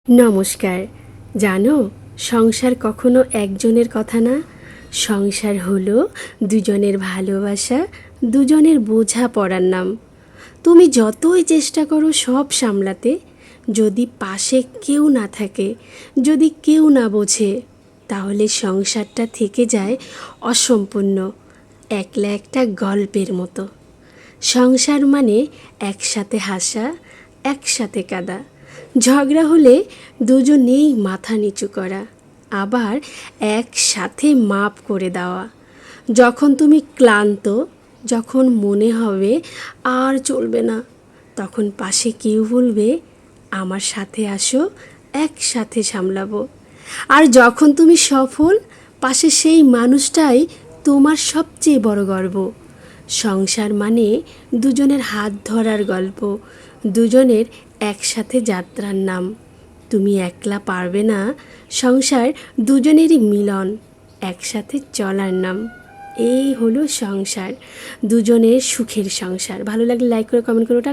নমস্কার। জানো, সংসার কখনো একজনের কথা না, সংসার হলো দুজনের ভালোবাসা, দুজনের বোঝা পড়ার নাম। তুমি যতই চেষ্টা করো সব সামলাতে, যদি পাশে কেউ না থাকে, যদি কেউ না বোঝে, তাহলে সংসারটা থেকে যায় অসম্পূর্ণ, একলা একটা গল্পের মতো। সংসার মানে একসাথে হাসা, একসাথে কাঁদা, ঝগড়া হলে দুজনেই মাথা নিচু করা, আবার একসাথে মাপ করে দেওয়া। যখন তুমি ক্লান্ত, যখন মনে হবে আর চলবে না, তখন পাশে কেউ বলবে, আমার সাথে আসো, একসাথে সামলাবো। আর যখন তুমি সফল, পাশে সেই মানুষটাই তোমার সবচেয়ে বড় গর্ব। সংসার মানে দুজনের হাত ধরার গল্প, দুজনের একসাথে যাত্রার নাম। তুমি একলা পারবে না, সংসার দুজনেরই মিলন, একসাথে চলার নাম। এই হলো সংসার, দুজনের সুখের সংসার। ভালো লাগলে লাইক করে কমেন্ট করে ওটা